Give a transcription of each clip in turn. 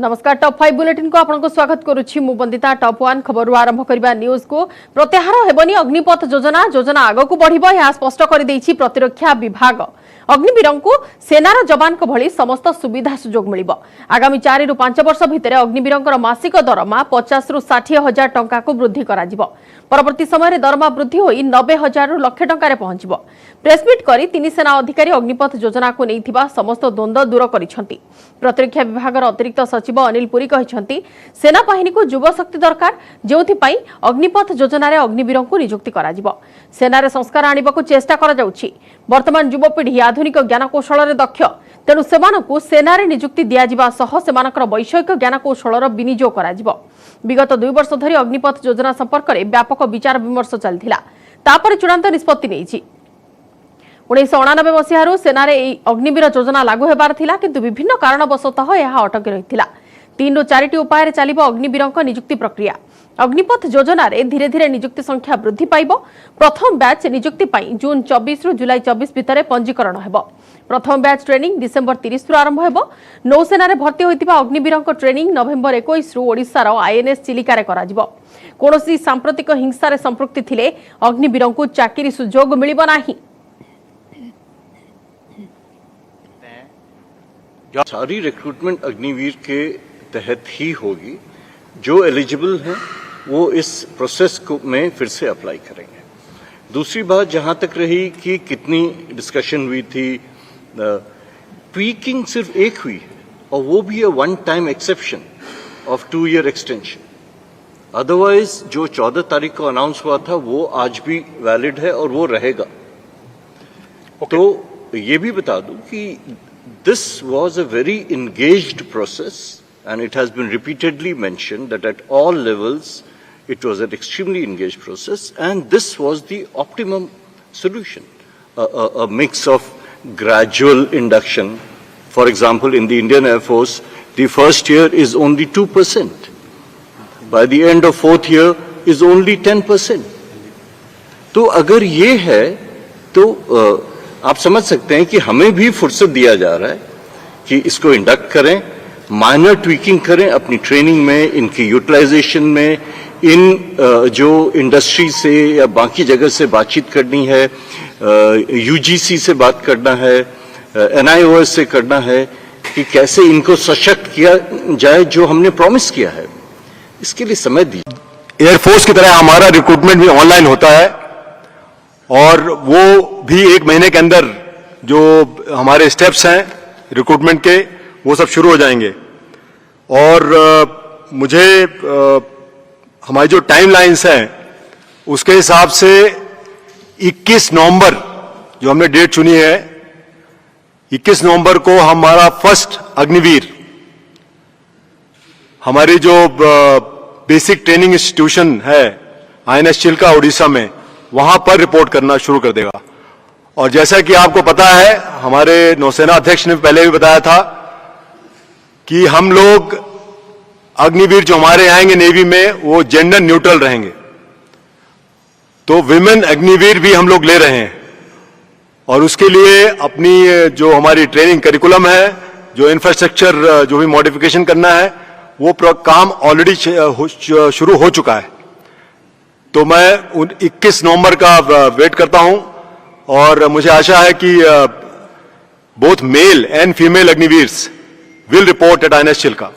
नमस्कार top 5 bulletin को आपनको स्वागत करुछि मु बंदिता। टॉप 1 खबर आरंभ करबा न्यूज को। प्रत्याहार हेबनी अग्निपथ योजना आगो को बढ़िबो या स्पष्ट कर देछि प्रतिरक्षा विभाग। अग्निवीरों को सेनार जवान को भली समस्त सुविधा सुजोग मिलिबो। आगामी 4 रु 5 वर्ष भितर अग्निवीरों मासिक दरमा 50 रु 60 हजार टंका को वृद्धि कराजिबो। परवर्ती समय दरमा वृद्धि होई 90 हजार रु लक्ष टंका पहुंचबो। प्रेसमिट करी तीन सेना अधिकारी अग्निपथ योजना को नैथिबा समस्त द्वंद्व दूर करिसंती। प्रतिरक्षा विभाग अतिरिक्त सचिव अनिल पुरी कहिसंती सेना बाहिनी को युवा शक्ति दरकार जेउथि पई अग्निपथ योजना रे अग्निवीरों को नियुक्ति कराजिबो। सेना संस्कार आनिबाकू चेष्टा करा जाउछि। वर्तमान युवपीढ़ी आधुनिक ज्ञानकौशल रे दक्ष तेणु सेमानकू सेना रे नियुक्ति दिया जिबा सह सेमानकर वैषयिक ज्ञानकौशल विनियोग कराजिबो। विगत 2 वर्ष धरि अग्निपथ योजना संपर्क में व्यापक विचार विमर्श चलथिला। तापर चूड़ांत निष्पत्ति नेछि। 1999 मसीह सेना अग्निवीर योजना लागू होबार थिला किंतु विभिन्न कारणवशतः यह अटकी रहिथिला। 3 रु 4 उपाय चलिबो अग्निवीरों नियुक्ति प्रक्रिया। अग्निपथ योजना रे धीरे धीरे नियुक्ति संख्या वृद्धि पाइबो। प्रथम बैच नियुक्ति पई जून 24 रु जुलाई 24 भितर पंजीकरण हेबो। प्रथम बैच ट्रेनिंग डिसेंबर 30 रु आरंभ हेबो। नौसेना रे भर्ती होइतिबा अग्निवीरों ट्रेनिंग नवेम्बर 21 रु ओडिसा रो आईएनएस चिलिका रे कराजिबो। कोनोसी सांप्रतिक हिंसा रे संपृक्ति थिले अग्निवीरों को चाकरी सुजोग मिलिबो नाही। सारी रिक्रूटमेंट अग्निवीर के तहत ही होगी। जो एलिजिबल हैं वो इस प्रोसेस को में फिर से अप्लाई करेंगे। दूसरी बात जहां तक रही कि कितनी डिस्कशन हुई थी, ट्वीकिंग सिर्फ एक हुई है और वो भी one time exception of 2 year extension. Otherwise जो 14 तारीख को अनाउंस हुआ था वो आज भी वैलिड है और वो रहेगा। तो ये भी बता दूं कि this was a very engaged process and it has been repeatedly mentioned that at all levels it was an extremely engaged process and this was the optimum solution. A mix of gradual induction. For example, in the Indian Air Force, the first year is only 2%. By the end of 4th year is only 10%. तो अगर ये है तो आप समझ सकते हैं कि हमें भी फुर्सत दिया जा रहा है कि इसको इंडक्ट करें, माइनर ट्वीकिंग करें अपनी ट्रेनिंग में, इनकी यूटिलाइजेशन में, इन जो इंडस्ट्री से या बाकी जगह से बातचीत करनी है, यूजीसी से बात करना है, एनआईओएस से करना है कि कैसे इनको सशक्त किया जाए जो हमने प्रॉमिस किया है। इसके लिए समय दीजिए। एयरफोर्स की तरह हमारा रिक्रूटमेंट भी ऑनलाइन होता है और वो भी 1 महीने के अंदर जो हमारे स्टेप्स हैं रिक्रूटमेंट के वो सब शुरू हो जाएंगे। और मुझे हमारी जो टाइमलाइंस हैं उसके हिसाब से 21 नवंबर जो हमने डेट चुनी है, 21 नवंबर को हमारा फर्स्ट अग्निवीर हमारी जो बेसिक ट्रेनिंग इंस्टीट्यूशन है आईएनएस चिल्का उड़ीसा में, वहां पर रिपोर्ट करना शुरू कर देगा। और जैसा कि आपको पता है, हमारे नौसेना अध्यक्ष ने पहले भी बताया था कि हम लोग अग्निवीर जो हमारे आएंगे नेवी में वो जेंडर न्यूट्रल रहेंगे। तो विमेन अग्निवीर भी हम लोग ले रहे हैं और उसके लिए अपनी जो हमारी ट्रेनिंग करिकुलम है, जो इंफ्रास्ट्रक्चर जो भी मॉडिफिकेशन करना है, वो काम ऑलरेडी शुरू हो चुका है। तो मैं 21 नवंबर का वेट करता हूं और मुझे आशा है कि both male and female Agniveers will report at INS Chilka.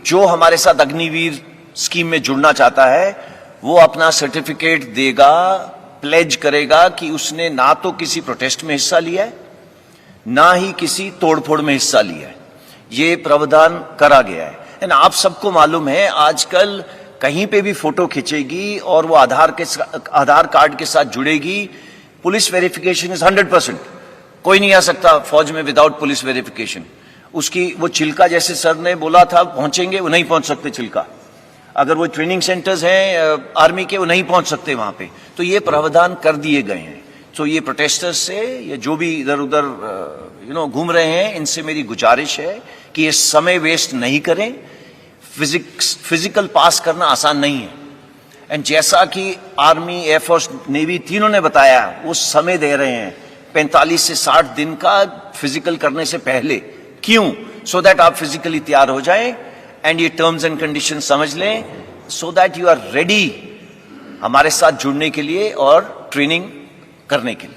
जो हमारे साथ अग्निवीर स्कीम में जुड़ना चाहता है वो अपना सर्टिफिकेट देगा, प्लेज करेगा कि उसने ना तो किसी प्रोटेस्ट में हिस्सा लिया है, ना ही किसी तोड़फोड़ में हिस्सा लिया है। ये प्रावधान करा गया है। एंड आप सबको मालूम है आजकल कहीं पे भी फोटो खींचेगी और वो आधार कार्ड के साथ जुड़ेगी। Police verification is 100%। कोई नहीं आ सकता फौज में विदाउट पुलिस वेरिफिकेशन। उसकी वो चिल्का जैसे सर ने बोला था पहुंचेंगे, वो नहीं पहुंच सकते चिल्का। अगर वो ट्रेनिंग सेंटर्स हैं आर्मी के, वो नहीं पहुंच सकते वहां पे। तो ये प्रावधान कर दिए गए हैं। तो ये प्रोटेस्टर्स से या जो भी इधर उधर घूम रहे हैं, इनसे मेरी गुजारिश है कि ये समय वेस्ट नहीं करें। फिजिकल पास करना आसान नहीं है। एंड जैसा कि आर्मी, एयरफोर्स, नेवी तीनों ने बताया, वो समय दे रहे हैं 45 से 60 दिन का फिजिकल करने से पहले। क्यों? सो दैट आप फिजिकली तैयार हो जाएं एंड ये टर्म्स एंड कंडीशन समझ लें, so that you are ready हमारे साथ जुड़ने के लिए और ट्रेनिंग करने के लिए।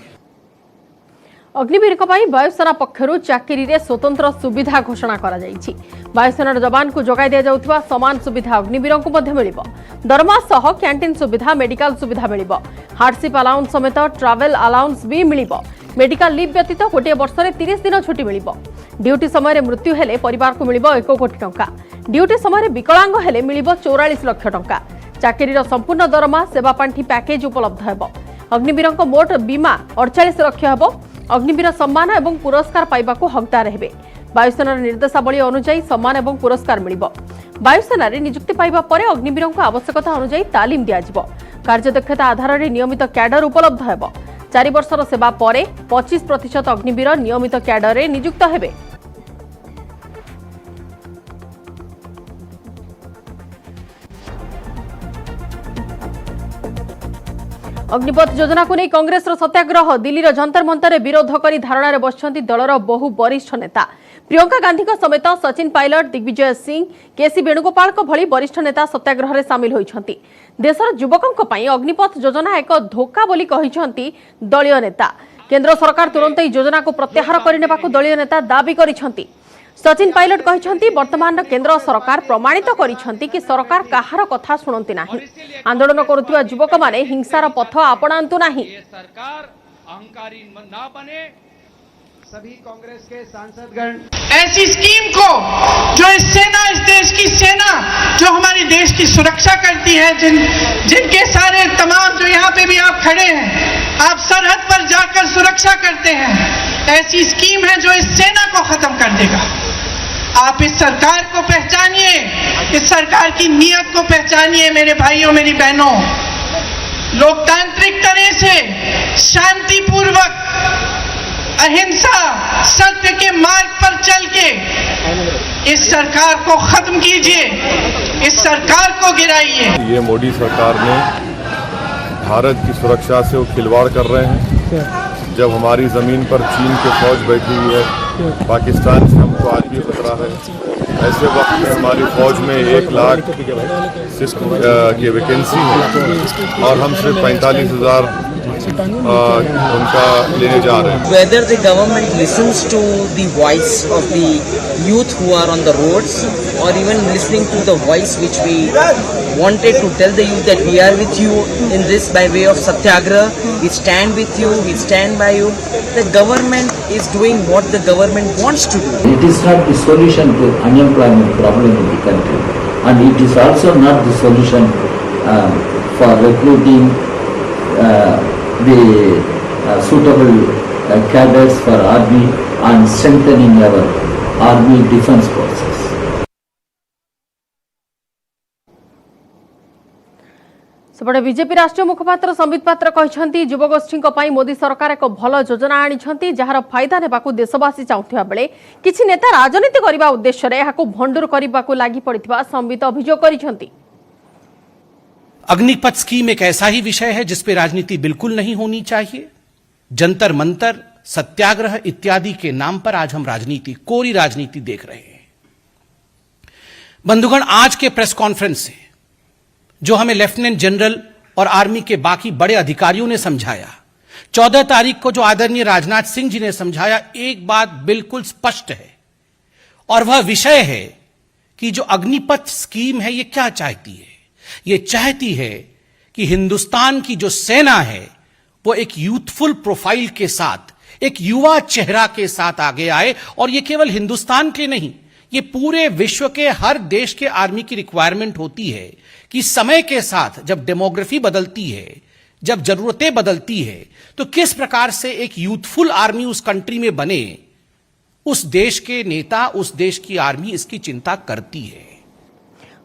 अग्निवीर वायुसेना पक्षर चाकरी रे स्वतंत्र सुविधा घोषणा करा जायछि। वायुसेना जवान को जोगाई दिया जाउथबा समान सुविधा अग्निवीर को मध्य मिलिबो। दरमा सह कैंटीन सुविधा, मेडिकल सुविधा मिलिबो। हार्डशिप अलाउंस समेत ट्रैवल अलाउंस भी मिलिबो। मेडिकल लीव व्यतीत गोटे वर्ष में 30 दिन छुट्टी मिलिबो। ड्यूटी समय मृत्यु हेले परिवार को मिलिबो 1 कोटी टंका। ड्यूटी समय विकलांग हेले मिलिबो 44 लाख टंका। चाकरीर संपूर्ण दरमा सेवा पांठी पैकेज उपलब्ध हेबो। अग्निवीर मोट बीमा 48 लाख हेबो। अग्निवीर सम्मान एवं पुरस्कार पाइबा को हकदार हेबे। वायुसेना निर्देशावली अनुसार सम्मान एवं पुरस्कार मिलिबो। वायुसेना रे नियुक्ति पाइबा परे अग्निवीर को आवश्यकता अनुसार तालीम दिया जिवो। कार्यदक्षता आधार रे नियमित कैडर उपलब्ध हेबो। 4 वर्षर सेवा परे 25% अग्निवीर नियमित कैडर रे नियुक्त हेबे। अग्निपथ योजना को नहीं कांग्रेस सत्याग्रह। दिल्ली जंतर मंतर विरोध कर धारणा बसंती दलर बहु वरिष्ठ नेता। प्रियंका गांधी समेत सचिन पायलट, दिग्विजय सिंह, केसी वेणुगोपाल भली वरिष्ठ नेता सत्याग्रह में सामिल होती। देशर युवकों अग्निपथ योजना एक धोखा बोली कहिसेंती दलीय नेता। केंद्र सरकार तुरंत योजना को प्रत्याहार करने को दलीय नेता दाबी करिसेंती। सचिन पायलट कहते वर्तमान केंद्र सरकार प्रमाणित करिसेंती कि सरकार कहार कथा सुनती नहीं। आंदोलन करुवा युवक माने हिंसार पथ आपणांतु नहीं। सरकार अहंकारी न बने। सभी कांग्रेस के सांसदगण ऐसी स्कीम को जो इस देश की सेना जो हमारे देश की सुरक्षा करती है, जिनके सारे तमाम जो यहाँ पे भी आप खड़े हैं, आप सरहद पर जाकर सुरक्षा करते हैं, ऐसी स्कीम है जो इस सेना को खत्म कर देगा। आप इस सरकार को पहचानिए, इस सरकार की नीयत को पहचानिए मेरे भाइयों मेरी बहनों। लोकतांत्रिक तरह से शांतिपूर्वक अहिंसा सत्य के मार्ग पर चल के इस सरकार को खत्म कीजिए, इस सरकार को गिराइए। ये मोदी सरकार ने भारत की सुरक्षा से वो खिलवाड़ कर रहे हैं। जब हमारी जमीन पर चीन की फौज बैठी हुई है, पाकिस्तान से हमको आज भी खतरा है। ऐसे वक्त में हमारी फौज में 1 लाख की वैकेंसी है और हम सिर्फ 45,000 उनका लेने जा रहे हैं। Whether the government listens to the voice of the youth who are on the roads, or even listening to the voice which we wanted to tell the youth that we are with you in this by way of Satyagraha, we stand with you, we stand by you. The government is doing what the government wants to do. It is not the solution to unemployment problem in the country, and it is also not the solution for recruiting the suitable cadres for army and strengthening our army defense forces. सेपटे BJP राष्ट्रीय मुखपात्र संबित पात्र कहते युवगोष्ठी मोदी सरकार एक भल योजना आनी jar फायदा नेबाकू देशवासी चाहूथिबा बेले किछि नेता राजनीति करने उद्देश्य यहां भंडूर करने लगी पड़िथिबा संबित अभियोग करिसेंती। अग्निपथ स्कीम एक ऐसा ही विषय है जिस पे राजनीति बिल्कुल नहीं होनी चाहिए। जंतर मंतर, सत्याग्रह इत्यादि के नाम पर आज हम राजनीति, कोरी राजनीति देख रहे हैं। बंधुगण, आज के प्रेस कॉन्फ्रेंस से जो हमें लेफ्टिनेंट जनरल और आर्मी के बाकी बड़े अधिकारियों ने समझाया, 14 तारीख को जो आदरणीय राजनाथ सिंह जी ने समझाया, एक बात बिल्कुल स्पष्ट है और वह विषय है कि जो अग्निपथ स्कीम है ये क्या चाहती है। ये चाहती है कि हिंदुस्तान की जो सेना है वो एक यूथफुल प्रोफाइल के साथ, एक युवा चेहरा के साथ आगे आए। और ये केवल हिंदुस्तान के नहीं, ये पूरे विश्व के हर देश के आर्मी की रिक्वायरमेंट होती है कि समय के साथ जब डेमोग्राफी बदलती है, जब जरूरतें बदलती है, तो किस प्रकार से एक यूथफुल आर्मी उस कंट्री में बने। उस देश के नेता, उस देश की आर्मी इसकी चिंता करती है।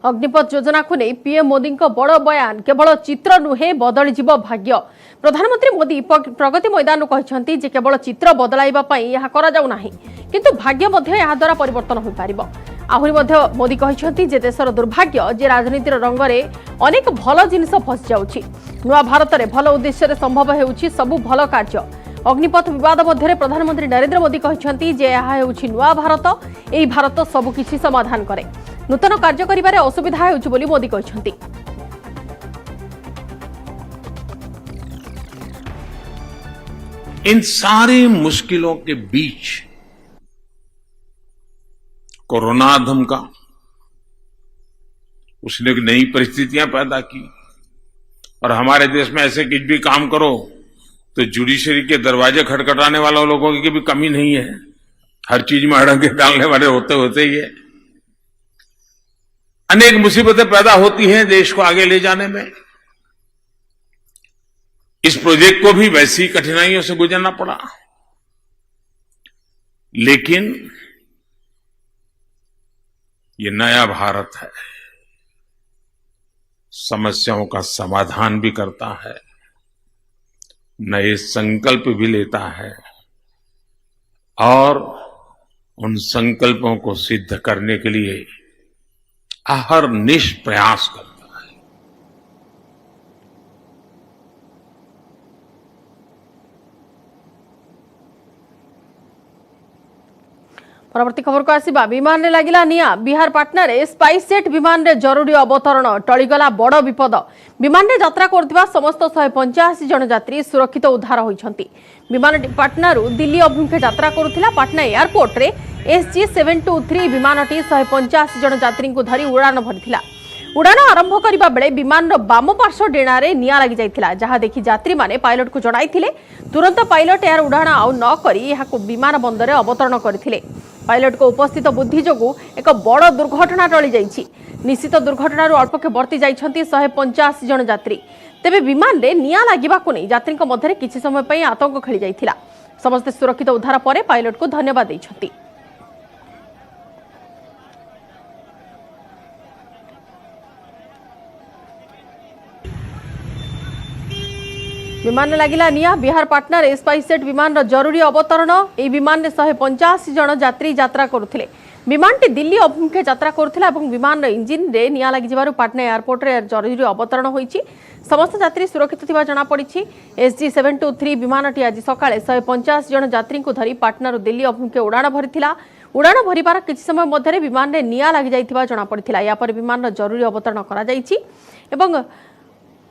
अग्निपथ योजना को नहीं पीएम मोदी को बड़ बयान केवल चित्र नुहे बदल जीव भाग्य। प्रधानमंत्री मोदी प्रगति मैदान कहते जे केवल चित्र बदलाइबा पई यह करा जाउ नाही, किंतु भाग्य मध्य यह द्वारा परिवर्तन हो पारिबो। आहुरी मध्य मोदी कहते जे देशर दुर्भाग्य जे राजनीतिर रंग रे अनेक भल जिनिस फसी जाउछि। नुआ भारत रे भल उद्देश्य रे संभव हेउछि सबु भल कार्य। अग्निपथ विवाद मध्य प्रधानमंत्री नरेंद्र मोदी कहते जे यह हेउछि नुआ भारत, एही भारत सबकिछि समाधान करे। नूतन कार्य करिबारे असुविधा हेउछि बोली मोदी कहते। इन सारी मुश्किलों के बीच कोरोना धमका, उसने नई परिस्थितियां पैदा की और हमारे देश में ऐसे कुछ भी काम करो तो जुडिशरी के दरवाजे खटखटाने वाले लोगों की भी कमी नहीं है। हर चीज में अड़ंगे डालने वाले होते ही है। अनेक मुसीबतें पैदा होती हैं देश को आगे ले जाने में। इस प्रोजेक्ट को भी वैसी कठिनाइयों से गुजरना पड़ा, लेकिन ये नया भारत है, समस्याओं का समाधान भी करता है, नए संकल्प भी लेता है और उन संकल्पों को सिद्ध करने के लिए अहरनिश प्रयास करता है। परवर्ती खबर को आसिबा। विमान रे लागिला निया। बिहार पाटना रे स्पाइस जेट विमान रे जरूरी अवतरण टळीगला बड़ विपद। विमान रे यात्रा करथिबा समस्त 185 जन यात्री सुरक्षित उद्धार होइछंती। विमान पाटना रु दिल्ली अभिमुखे यात्रा करुथिला। पाटना एयरपोर्ट रे SG723 विमानटी 185 जन यात्री को धरी उड़ान भरिथिला। उड़ान आरंभ करबा बेले विमान रो बाम पार्श्व डेणा रे निया लागि जाइथिला, जहा देखि यात्री माने पायलट को जणाइथिले। तुरंत पायलट एयर उड़ान आउ न करी एहाको विमान बंदर रे अवतरण करथिले। पायलट को उपस्थित बुद्धि जोगु एक बड़ दुर्घटना टली जाइछि। निश्चित दुर्घटना अल्पके बर्ती जाइछंती 185 जन यात्री। तेबे विमान रे निया लागिबाकु नै यात्री मध्य किछि समय पई आतंक खेली जाइथिला। समस्त सुरक्षित उद्धार परे पायलट को धन्यवाद दैछंती। विमान लागिला निया। बिहार पाटना रे स्पाइसजेट विमान रो जरूरी अवतरण। ए विमान रे 185 जन यात्री यात्रा करुथिले। विमानटी दिल्ली अभिमुखे यात्रा करुथिला एवं विमान रो इंजिन रे निया लागि जिबारु पाटना एयरपोर्ट रे जरूरी अवतरण होईछि। समस्त यात्री सुरक्षित थिबा जणा पड़िछि। SG723 विमानटी आज सकाळे 150 जन यात्री को धरी पाटना रो दिल्ली अभिमुखे उड़ान भरिथिला। उड़ान भरिबार किछि समय मध्यरे विमान रे निया लागि जाइथिबा जणा पड़िथिला। या पर विमान रो जरूरी अवतरण करा जाइछि एवं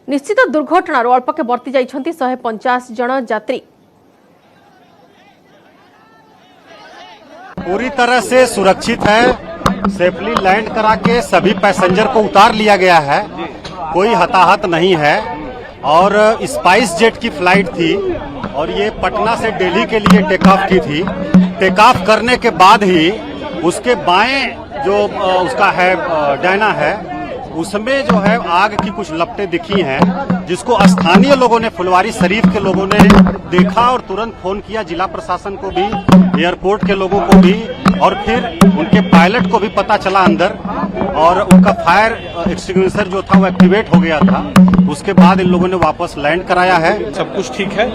निश्चित दुर्घटना अल्पके बर्ती जाइछंती 150 जन यात्री। पूरी तरह से सुरक्षित है। सेफली लैंड करा के सभी पैसेंजर को उतार लिया गया है। कोई हताहत नहीं है और स्पाइस जेट की फ्लाइट थी और ये पटना से दिल्ली के लिए टेक ऑफ की थी। टेक ऑफ करने के बाद ही उसके बाएं जो उसका है डायना है, उसमें जो है आग की कुछ लपटें दिखी हैं, जिसको स्थानीय लोगों ने, फुलवारी शरीफ के लोगों ने देखा और तुरंत फोन किया जिला प्रशासन को भी, एयरपोर्ट के लोगों को भी, और फिर उनके पायलट को भी पता चला अंदर, और उनका फायर एक्सटिंग्विशर जो था वो एक्टिवेट हो गया था। उसके बाद इन लोगों ने वापस लैंड कराया है। सब कुछ ठीक है।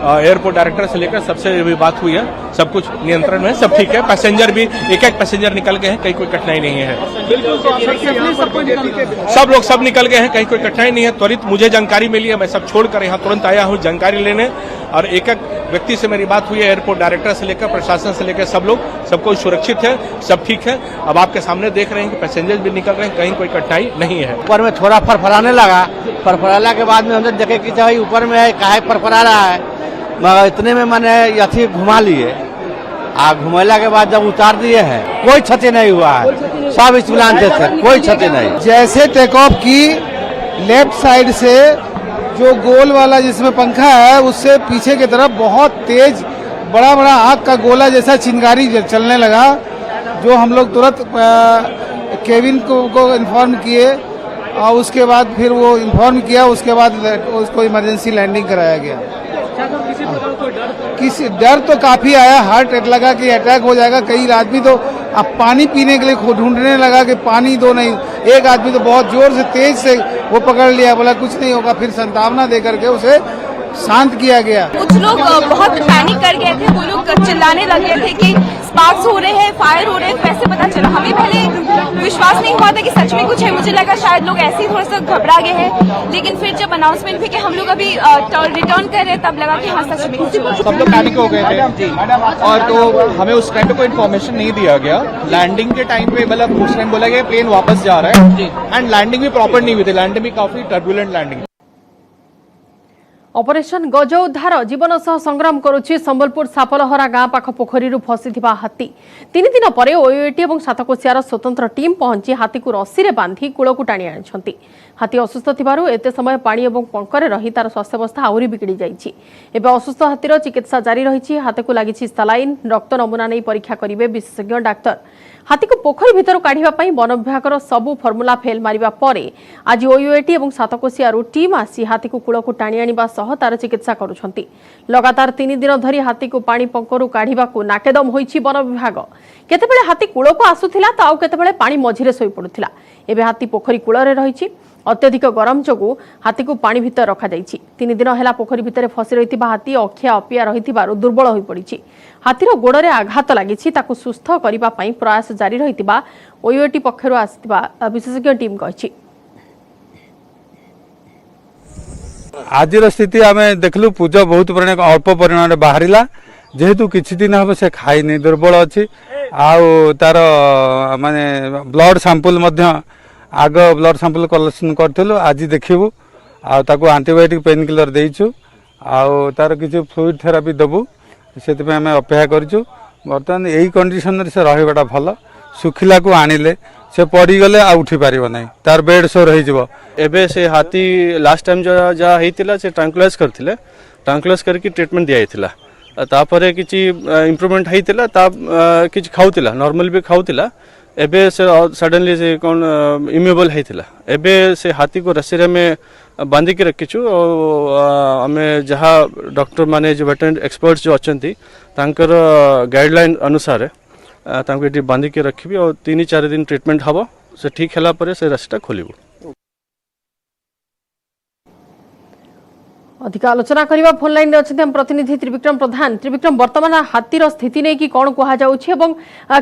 एयरपोर्ट डायरेक्टर से लेकर सबसे भी बात हुई है, सब कुछ नियंत्रण में, सब ठीक है। पैसेंजर भी एक पैसेंजर निकल गए हैं, कहीं कोई कठिनाई नहीं है। सब निकल गए हैं, कहीं कोई कठिनाई नहीं है। त्वरित मुझे जानकारी मिली है, मैं सब छोड़कर यहाँ तुरंत आया हूँ जानकारी लेने, और एक व्यक्ति से मेरी बात हुई है, एयरपोर्ट डायरेक्टर से लेकर प्रशासन से लेकर सब लोग, सब कुछ सुरक्षित है, सब ठीक है। अब आपके सामने देख रहे हैं कि पैसेंजर भी निकल रहे हैं, कहीं कोई कठिनाई नहीं है। ऊपर में थोड़ा फरफराने लगा, फरफराने के बाद में हमने देखे कि चाहे ऊपर में है, काहे फरफरा रहा है, मगर इतने में मैंने यथी घुमा लिए। घुमैला के बाद जब उतार दिए हैं, कोई क्षति नहीं हुआ है, सब इत्मीनान थे, कोई क्षति नहीं। जैसे टेक ऑफ की, लेफ्ट साइड से जो गोल वाला जिसमें पंखा है, उससे पीछे की तरफ बहुत तेज बड़ा बड़ा आग का गोला जैसा चिंगारी चलने लगा, जो हम लोग तुरंत केविन को इन्फॉर्म किए, और उसके बाद फिर वो इन्फॉर्म किया, उसके बाद उसको इमरजेंसी लैंडिंग कराया गया। किसी डर तो काफी आया, हार्ट अटैक लगा कि अटैक हो जाएगा। कई आदमी तो अब पानी पीने के लिए ढूंढने लगा कि पानी दो, नहीं, एक आदमी तो बहुत जोर से तेज से वो पकड़ लिया, बोला कुछ नहीं होगा, फिर संतावना दे करके उसे शांत किया गया। कुछ लोग बहुत पैनिक कर गए थे, वो लोग चिल्लाने लगे थे कि स्पार्क्स हो रहे हैं, फायर हो रहे हैं। कैसे पता चला? हमें पहले विश्वास नहीं हुआ था कि सच में कुछ है। मुझे लगा शायद लोग ऐसे ही थोड़ा सा घबरा गए हैं, लेकिन फिर जब अनाउंसमेंट हुई कि हम लोग अभी रिटर्न कर रहे हैं, तब लगा कि हाँ सच में कुछ है। सब लोग पैनिक हो गए थे और तो हमें उस टाइम पे कोई इन्फॉर्मेशन नहीं दिया गया। लैंडिंग के टाइम पे मतलब उस टाइम बोला गया प्लेन वापस जा रहा है एंड लैंडिंग भी प्रॉपर नहीं हुई थी। लैंडिंग भी काफी टर्बुलेंट लैंडिंग। ऑपरेशन गज उद्धार जीवन सह संग्राम करुछि संबलपुर सापलहरा गाँ पाख पोखरी फसिथिबा हाथी। 3 दिन पर ओएटी और सातकोशियार स्वतंत्र टीम पहुंची हाथी को रस्सी रे बांधी कूलक टाणी आनिछंती। हाथी असुस्थ थिबारु एते समय पानी और पंकरे रही तार स्वास्थ्यावस्था आहुरी बिगड़ी जाइछि। एबे असुस्थ हाथीर चिकित्सा जारी रही। हाथी को लागिछि सलाइन, रक्त नमूना नहीं परीक्षा करिवे विशेषज्ञ डाक्तर। हाथी को पोखरी भितर काढ़िबा पई वन विभागर सबु फर्मुला फेल मारिबा परे आज ओएटी और सातकोशियार टीम आसी हाथी को कूलक टाणी आनिबा सह तार चिकित्सा करुछंती। लगातार 3 दिन धरी हाथी को पानी पंकरु काढ़िबा को नाकेदम होइछि वन विभाग। केतेबेले हाथी कूलक आसुथिला तो आउ केतेबेले पानी मझिरे सोई पडुथिला। एबे हाथी पोखरी कूलरे रहिछि। अत्यधिक गरम जोगु हाथी को पानी भितर रखा जाइछि। 3 दिन हेला पोखरी भितर फसी रहिथिबा हाथी अखिया अपिया रहिथिबारु दुर्बल होई पडिछि। हाथीर गोड़रे आघात लागिछि। ताकु सुस्थ करिबा पई प्रयास जारी रहिथिबा ओयूएटी पक्षरु आसिथिबा विशेषज्ञ टीम कहिछि। आज स्थिति आम देखलु पूजा बहुत अल्प परिमाण बाहर जेहेतु किछि दिन हम से खाई दुर्बल अच्छी तार माने ब्लड सैंपल आग ब्लड सैंपल कलेक्शन करूँ। आज देखू आको आंटीबायोटिक पेन किलर देचु तार किसी फ्लूइड थेरापी देवु से आम अपेक्षा करूँ। बर्तमान यही कंडीशन से रहा भल सुखिला को आणिले से पड़गले आ उठी पार ना तार बेड सोर हो। एबे से हाथी लास्ट टाइम जो जहाँ होता से ट्रांकुलाइज करथिले ट्रांकुलाइज करके ट्रीटमेंट दिया तापर किसी इम्प्रूवमेंट होता किसी खाऊला नॉर्मल भी खाऊला। एबे से सडनली से कौन इम्यूबल होता एबे से हाथी को रस्सी में बांधिकी रखीचु। आम जहाँ डॉक्टर माने जो वेटरनरी एक्सपर्ट्स जो अच्छा गाइडलाइन अनुसार ये बांधिकी रखी और 3-4 दिन ट्रीटमेंट हम से ठीक है पर से रस्सीटा खोलू। अधिक आलोचना करबा फोन लाइन अच्छे हम प्रतिनिधि त्रिविक्रम प्रधान। त्रिविक्रम वर्तमान हाथीर स्थिति नहीं कि कौन कहुच्छे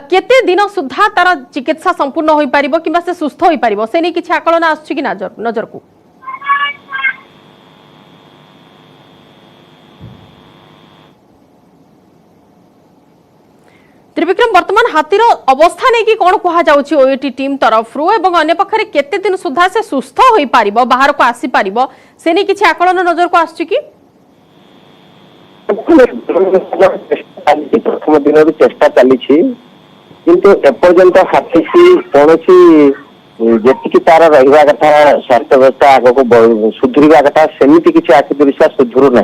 केते दिन सुधा तार चिकित्सा संपूर्ण हो पार कि से सुस्थ हो पार से नहीं किसी आकलन आसुची कि नजर को? त्रिविक्रम वर्तमान हाथीर अवस्था नहीं कि कौन कहुच्छे ओएटी टीम तरफ अन्य पक्षरे केते दिन सुधा से सुस्थ हो पार बाहर को आसी पार से नहीं किसी आकलन नजर को आसुची कि? प्रथम दिन चेष्टा चली किंतु एपर्यंत हाथी की कौन जी तार रहा कथा स्वास्थ्य व्यवस्था आग को सुधुरवा कथा सेमती किसी आखि दृश्य सुधुरु ना।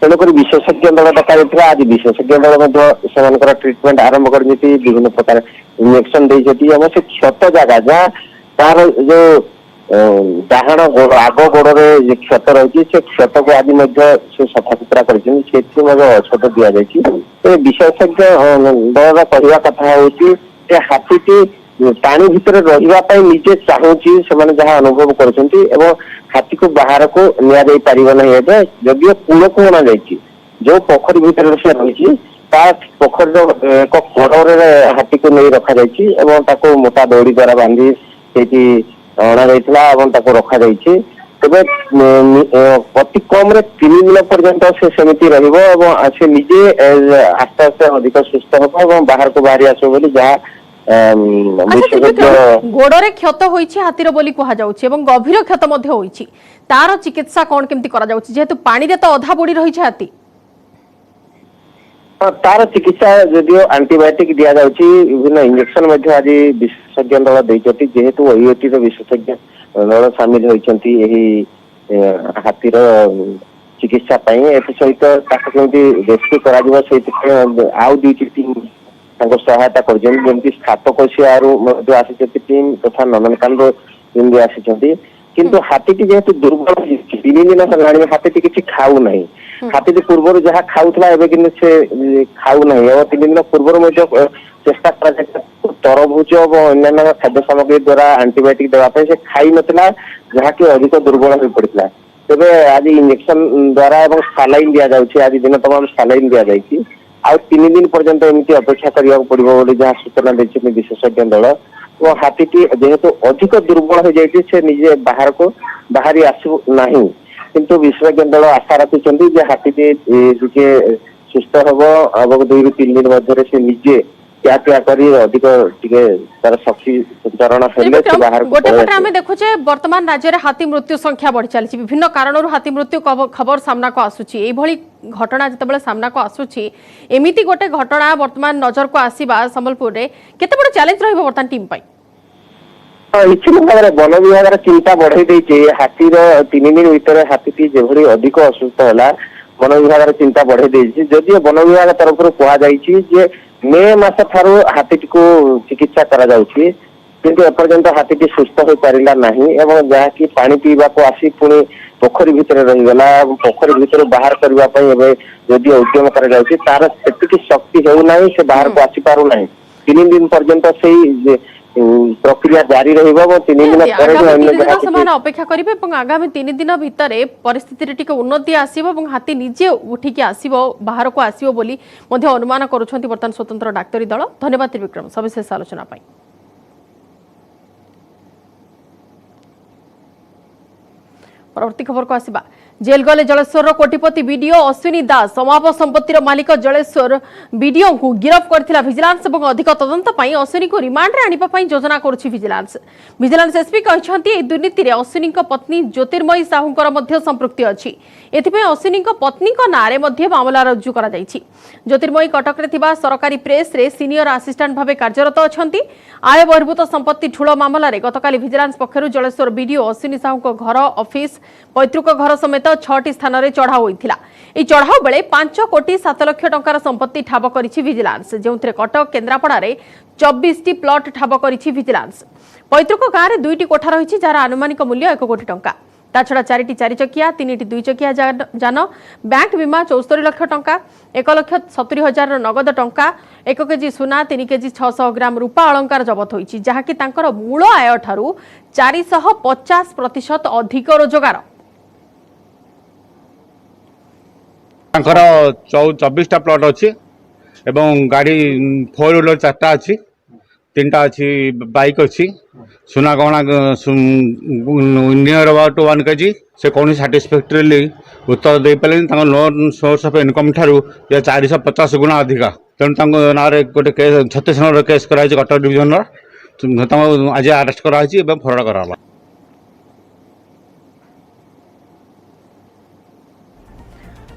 तेणुक विशेषज्ञ दल डका आज विशेषज्ञ दल ट्रिटमेंट आरंभ कर विभिन्न प्रकार इंजेक्शन देते से क्षत जगह जहाँ तार जो डाहाण गोड़ आग गोड़े क्षत रही से क्षत को आज से सफा सुतरा कर औषध दि जाए। विशेषज्ञ दल कहवा कथा हूँ हाथी पानी भितर रही निजे चाहूँगी से जहाँ अनुभव कर हाथी को बाहर को नि पार ना जदिव कूल को अणा जा जो पोखरी भितर से रही पोखर एक कड़े हाथी को नहीं रखा जाए मोटा दौड़ी द्वारा बांधी अणा रखा जाइए। तेरे अति कम 3 दिन पर्यंत से सेमती से निजे आस्ते आस्ते अधिक सुस्थ हम बाहर को बाहरी आसो बोली जहाँ गोड़े क्षत होइछि हाथीर बोली कहा जाउछि एवं गभीर क्षत मध्ये होइछि तार चिकित्सा कोन केमती करा जाउछि जेहेतु पानी रे तो अधा बुड़ी रहिछि हाथी तार चिकित्सा जदियो एंटीबायोटिक दिया जाउछि विभिन्न इंजेक्शन मध्ये आज विशेषज्ञ दल दैछथि जेहेतु ओयूटी रो विशेषज्ञ दल शामिल होइछन्ति एही हाथीर चिकित्सा पई एत सहित ताक केमती रेस्क्यू करा जिवो सहित आउ 2-3 सहायता करमती सातकोशियारू आसी टीम तथा नंदनकान टीम भी आसी किंतु हाथी जेहेतु दुर्बल 3 दिन है हाथी किसी खाऊ ना हाथी पूर्व जहाँ खाऊला एवं से खाऊ ना और 3 दिन पूर्व चेष्टा कर तरबुज और अन्य खाद्य सामग्री द्वारा एंटीबायोटिक देवाई से खाई नाला जहाँकि अधिक दुर्बल हो पड़ता तेरे आज इंजेक्शन द्वारा एवं सालाइन दिया जाउछि आज दिन तमाम सालाइन दिया जाइछि आ 3 दिन पर्यंत एमती अपेक्षा करिया पड़िबो बोली जहाँ सूचना देछि विशेषज्ञ दल वो हाथीटी जेहेतु अधिक दुर्बल हो जाइछि से निजे बाहर को बाहरी आसु नहीं किंतु विशेषज्ञ दल आशा रखिछन्ति जे हाथीटी जे सुस्थ हबो अब 2 ରୁ 3 दिन मध्य से निजे क्या क्या करी अधिक टिके तार शक्ति संचारण हेले से बाहर गोटे पटे आमे देखुचे वर्तमान राज्य रे हाथी मृत्यु संख्या बढ़ी चली विभिन्न कारणरू हाथी मृत्यु खबर सामना को आसुची एई भली घटना जतबेले सामना को आसुची एमिति गोटे घटना वर्तमान नजर को आसीबा संबलपुर रे केते बड़ चैलेंज रहइबो वर्तमान टीम पई निश्चित भाव वन विभाग चिंता बढ़ाई देछि हाथी 3 दिन भीतर हाथी जेभली अधिक असुस्थ होला वन विभाग चिंता बढ़ाई देछि जदि वन विभाग तरफ कहा जाइछि जे मे मास ठारू हाथी को चिकित्सा करा जाउछि किंतु एपर्यंत हाथी सुस्थ हो पारिला नहीं एवं जहाँ की पानी पीवा को आसी पुणी पोखरी भितर रहीगला पोखरी भितर बाहर करबा पई एबे जदि उद्यम करा जाउछि तार सेतिकी शक्ति हेउ नाही से बाहर को आसी पारु नाही 3 दिन पर्यंत सेही प्रक्रिया जारी रहिबो 3 दिन पर अन्य जगह समान अपेक्षा करिवे एवं आगामी 3 दिन भितरे परिस्थिति रे टिके उन्नति आसीबो एवं हाथी निजे उठी के आसीबो बाहर को आसीबो बोली मध्ये अनुमान करूछन्ति वर्तमान स्वतंत्र डाक्टरी दल धन्यवाद त्रिविक्रम सविशेष आलोचना पाई परवर्ती खबर को आसीबा जेल गले जलेश्वर कोटिपति बीडीओ अश्विनी दास समाप संपत्तिर मालिक जलेश्वर बीडीओ को गिरफ्त करथिला विजिलेंस एवं अधिक तदंत पई अश्विनी को रिमांड रे आनिबा पई योजना करूछि विजिलेंस एसपी कहछन्ती ए दुर्नीति रे अश्विनी को पत्नी ज्योतिर्मयी साहूकर मध्य संपृक्ति अछि एथिपई अश्विनी को पत्नी को नारे मध्य मामला रुजु करा जाइछि ज्योतिर्मयी कटक रे थिबा सरकारी प्रेस रे सीनियर असिस्टेंट भाबे कार्यरत अछन्ती आय बहिर्भूत संपत्ति ठुलो मामला रे गतकाली विजिलेंस पक्षरु जलेश्वर बीडीओ अश्विनी साहू को घर ऑफिस पैतृक घर समेत 6टी स्थान रे चढ़ाऊ होइथिला ए चढ़ाऊ बेले 5 कोटी 7 लाख टंकार संपत्ति ठाब करिछि विजिलेंस जेउथरे कटक केन्द्रापड़ा रे 24टी प्लॉट ठाब करिछि विजिलेंस पैतृक गाँ रे 2टी कोठा रहिछि जार अनुमानिक मूल्य 1 कोटी टंका ताछड़ा 4टी 4 चकिया 3टी 2 चकिया जान बैंक बीमा 74 लाख टंका 1,70,000 नगद टंका 1 केजी सुना 3 केजी 600 ग्राम रूपा अलंकार जबत होइछि जहाकि तांकर मूल आय ठारू 450% अधिक रोजगार 24टा प्लॉट अच्छी एवं गाड़ी 4 व्हीलर 4टा अच्छी 3टा अच्छी बाइक अच्छी सुना गहना नियर अबाउट 1 केजी से कौन साटिस्फैक्टरीली उत्तर दे पारे लोन सोर्स ऑफ इनकम ठारू 450 गुणा अधिका तेणु ना गोटे केस 36 नंबर केस कराई कटक डिविजन आज अरेस्ट कराई फरवर्ड करा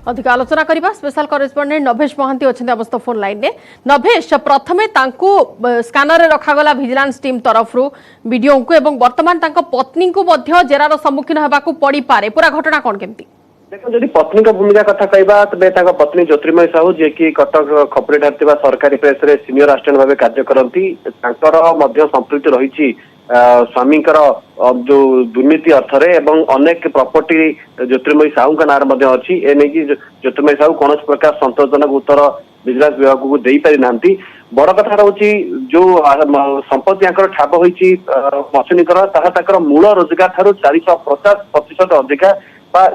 अधिक आलोचना करबा स्पेशल करेस्पोंडेंट नभेश महांती अछंती अवस्था फोन लाइन ने नभेश प्रथमे तांकु स्कैनर रे रखा गला विजिलेंस टीम तरफरु वीडियो को एवं वर्तमान तांको पत्नी को मध्य जेरार सम्मुखीन हेबा को पड़ी पारे पूरा घटना कोन केमती देखो जदि पत्नी का भूमिका कथा कहबा तबे तांको पत्नी ज्योतिर्मय साहू जे कि कटक खपरेट हरतिबा सरकारी प्रेस रे सीनियर असिस्टेंट भाबे कार्य करंती तांकर मध्य संपृक्ति रहिछि स्वामीकर जो दुर्नीति अर्थरे एवं अनेक प्रॉपर्टी ज्योतिर्मयी साहू का नाम अच्छी ए नहीं कि ज्योतिर्मयी साहू कौन प्रकार संतोषजनक उत्तर विजिलेंस विभाग को दे पारि नांती बड़ कथा रोची जो संपत्ति ठाब होइछि अश्विनीकर ताहा ताकर मूल रोजगार ठारू 450% अधिका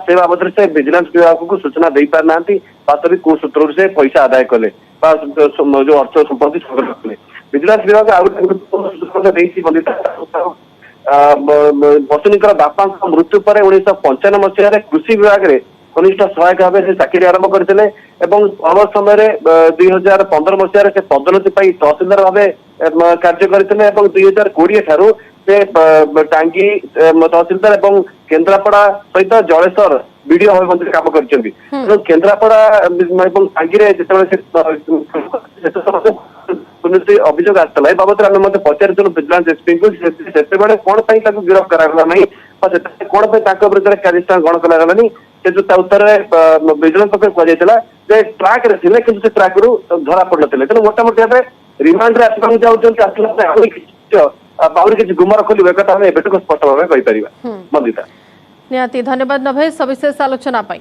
से बाबद से विजिलेंस विभाग को सूचना दे पारि नांती वास्तविक को सूत्र से पैसा आदाय कले जो अर्थ संपत्ति संग्रह कले विजिलेंस विभाग अश्विनीकर बापा मृत्यु पर 1995 मसीह कृषि विभाग रे कनिष्ठ सहायक भाव से चाकरी आरंभ करते अवर समय 2015 मसीह से पदोन्नति तहसीलदार भाव कार्य करते 2020 ठारू से टांगी तहसीलदार और केन्द्रापड़ा सहित जलेश्वर बीडीओ भाव मंत्री काम कर केन्द्रापड़ा टांगी दुर्नीति अभियोग आसाला ए बाबद आम पचारू विजिलेंस एसपी को कौन गिरफ्त करागला नहीं कौन विरुद्ध कार्यानुष्ठान ग्रहण करागलानी से जो उत्तर विजिलेंस पक्ष कहुला ट्राक रे थे कि ट्राक रू धरा पड़ ना तेणु मोटामोटी भाव रिमांड रे आसवाक चाहते आहरी किसी गुमर खोल एक स्पष्ट भाव कहीपर। निहाती धन्यवाद नभेश सविशेष आलोचना पाई।